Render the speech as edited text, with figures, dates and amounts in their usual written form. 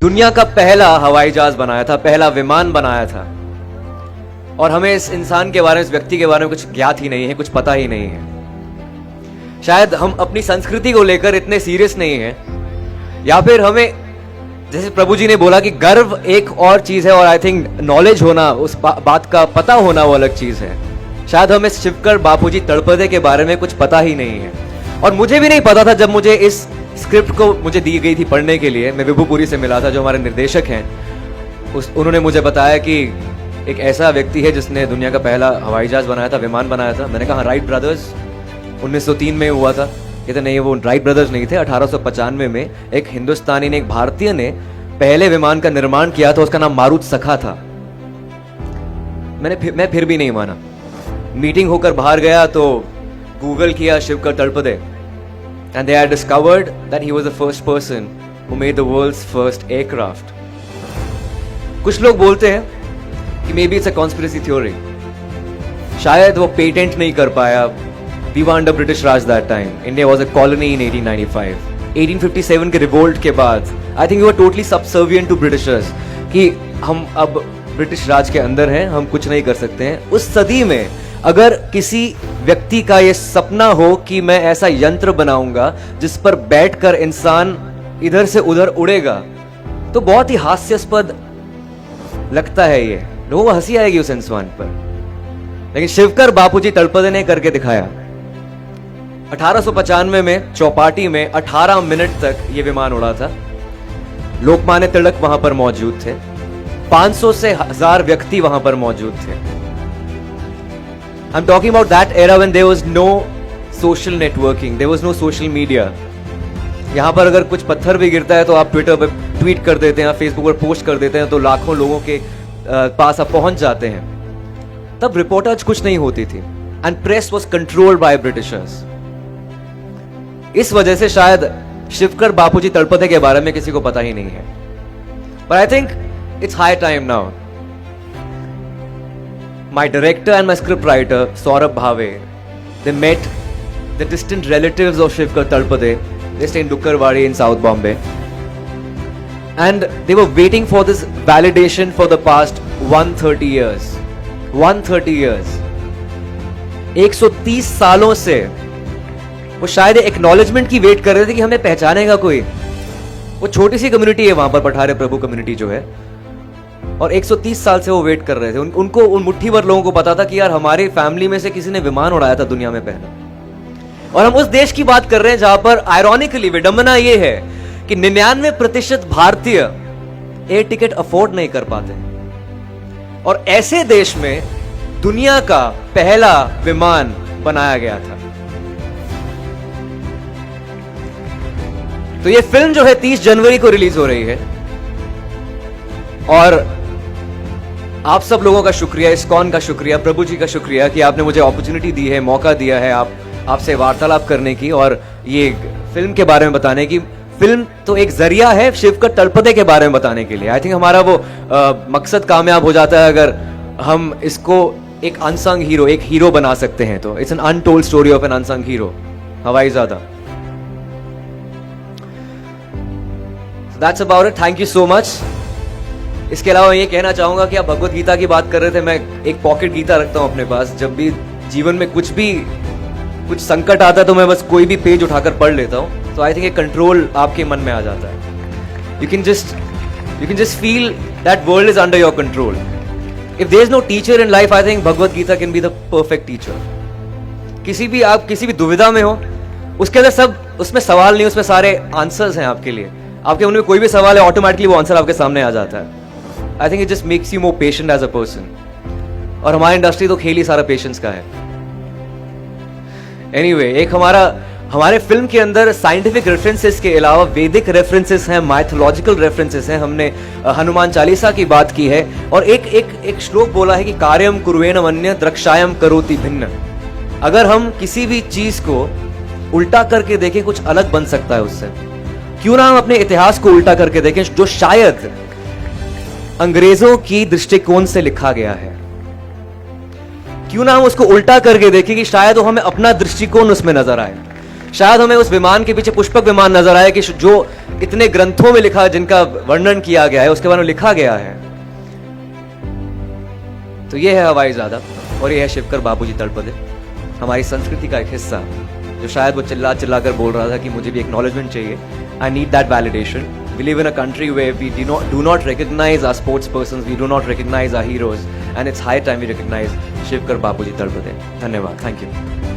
दुनिया का पहला हवाई जहाज बनाया था, पहला विमान बनाया था, और हमें इस इंसान के बारे में, इस व्यक्ति के बारे में कुछ ज्ञात ही नहीं है, कुछ पता ही नहीं है। शायद हम अपनी संस्कृति को लेकर इतने सीरियस नहीं हैं, या फिर हमें, जैसे प्रभु जी ने बोला कि गर्व एक और चीज है और आई थिंक नॉलेज होना, उस बात का पता होना वो अलग चीज है। शायद हमें शिवकर बापूजी तड़पदे के बारे में कुछ पता ही नहीं है, और मुझे भी नहीं पता था जब मुझे इस स्क्रिप्ट को मुझे दी गई थी पढ़ने के लिए। मैं विभुपुरी से मिला था जो हमारे निर्देशक हैं, उन्होंने मुझे बताया कि एक ऐसा व्यक्ति है जिसने दुनिया का पहला हवाई जहाज बनाया था, विमान बनाया था। मैंने कहा राइट ब्रदर्स, 1903 में हुआ था। कहते नहीं, वो राइट ब्रदर्स नहीं थे, 1895 में एक हिंदुस्तानी ने, एक भारतीय ने पहले विमान का निर्माण किया था, उसका नाम मारुत सखा था। मैं फिर भी नहीं माना। मीटिंग होकर बाहर गया तो गूगल किया Shivkar तड़पदे, and they had discovered that he was the first person who made the world's first aircraft. कुछ लोग बोलते हैं कि maybe it's a conspiracy theory, शायद वो पेटेंट नहीं कर पाया। We were under British Raj that time. India was a colony in 1895. 1857 के रिवोल्ट के बाद I think we were totally subservient to Britishers, कि हम अब ब्रिटिश राज के अंदर हैं, हम कुछ नहीं कर सकते हैं। उस सदी में अगर किसी व्यक्ति का ये सपना हो कि मैं ऐसा यंत्र बनाऊंगा जिस पर बैठकर इंसान इधर से उधर उड़ेगा, तो बहुत ही हास्यास्पद लगता है। ये लोगों को हंसी आएगी उस इंसान पर, लेकिन शिवकर बापूजी तड़पदे ने करके दिखाया। 1895 में चौपाटी में 18 मिनट तक ये विमान उड़ा था। लोकमान्य तिलक वहां पर मौजूद थे, 500 से 1000 व्यक्ति वहां पर मौजूद थे। I'm talking about that era when there was no social networking, there was no social media. यहाँ पर अगर कुछ पत्थर भी गिरता है तो आप ट्विटर पर ट्वीट कर देते हैं, फेसबुक पर पोस्ट कर देते हैं, तो लाखों लोगों के पास आप पहुंच जाते हैं। तब रिपोर्टर्स कुछ नहीं होती थी, and press was controlled by Britishers. इस वजह से शायद शिवकर बापूजी तड़पदे के बारे में किसी को पता ही नहीं है। But I think it's high time now. My director and my script writer, Saurabh Bhave, they met the distant relatives of Shivkar Talpade. They stay in Dukkarwadi in South Bombay. And they were waiting for this validation for the past 130 years. 130 years. 130 सालों से वो शायद acknowledgement की wait कर रहे थे कि हमें पहचानेगा कोई। वो छोटी सी कम्युनिटी है वहां पर, पठारे प्रभु कम्युनिटी जो है, और 130 साल से वो वेट कर रहे थे। उनको, उन मुट्ठी भर लोगों को पता था कि यार हमारी फैमिली में से किसी ने विमान उड़ाया था दुनिया में पहले। और हम उस देश की बात कर रहे हैं जहां पर आयरॉनिकली विडंबना ये है कि 99% भारतीय एयर टिकट अफोर्ड नहीं कर पाते, और ऐसे देश में दुनिया का पहला विमान बनाया गया था। तो ये फिल्म जो है 30 जनवरी को रिलीज हो रही है, और आप सब लोगों का शुक्रिया, इस्कॉन का शुक्रिया, प्रभु जी का शुक्रिया कि आपने मुझे अपॉर्चुनिटी दी है, मौका दिया है आपसे वार्तालाप करने की और ये फिल्म के बारे में बताने की। फिल्म तो एक जरिया है शिवकर तड़पदे के बारे में बताने के लिए। आई थिंक हमारा वो मकसद कामयाब हो जाता है अगर हम इसको एक अनसंग हीरो, एक हीरो बना सकते हैं। तो it's an untold story of an unsung hero, Hawaizaada. That's about it, thank you so much. इसके अलावा ये कहना चाहूंगा कि आप भगवत गीता की बात कर रहे थे, मैं एक पॉकेट गीता रखता हूं अपने पास। जब भी जीवन में कुछ संकट आता है तो मैं बस कोई भी पेज उठाकर पढ़ लेता हूं, तो आई थिंक एक कंट्रोल आपके मन में आ जाता है। You can just feel that world is under your control. If there is no teacher in life, I think Bhagavad Gita can be the perfect teacher. आप किसी भी दुविधा में हो, उसके अंदर सब, उसमें सवाल नहीं, उसमें सारे आंसर्स हैं आपके लिए। आपके मन में कोई भी सवाल है, ऑटोमेटिकली वो आंसर आपके सामने आ जाता है। I think it just makes you more patient as a person. और हमारी इंडस्ट्री तो खेल ही सारा पेशेंस का है। Anyway, एक हमारे फिल्म के अंदर साइंटिफिक रेफरेंसेस के अलावा वैदिक रेफरेंसेस हैं, माइथोलॉजिकल रेफरेंसेस हैं। हमने हनुमान चालीसा की बात की है, और एक श्लोक बोला है कि कार्यम कुर्वेण वन्य द्रक्षायम करोति भिन्न। अगर हम किसी भी चीज को उल्टा करके देखें, कुछ अलग बन सकता है उससे। क्यों ना हम अपने इतिहास को उल्टा करके देखें, जो शायद अंग्रेजों की दृष्टिकोण से लिखा गया है। क्यों ना हम उसको उल्टा करके देखें कि शायद वो हमें अपना दृष्टिकोण उसमें नजर आए। शायद हमें उस विमान के पीछे पुष्पक विमान नजर आए कि जो इतने ग्रंथों में लिखा, जिनका वर्णन किया गया है, उसके बारे में लिखा गया है। तो ये है हवाई ज़्यादा और ये है शिवकर बाबूजी तड़पदे, हमारी संस्कृति का एक हिस्सा, जो शायद वो चिल्ला चिल्ला कर बोल रहा था कि मुझे भी एक्नॉलेजमेंट चाहिए। I need that validation. We live in a country where we do not recognize our sports persons, we do not recognize our heroes, and it's high time we recognize Shivkar Babuji Talpade. धन्यवाद, thank you.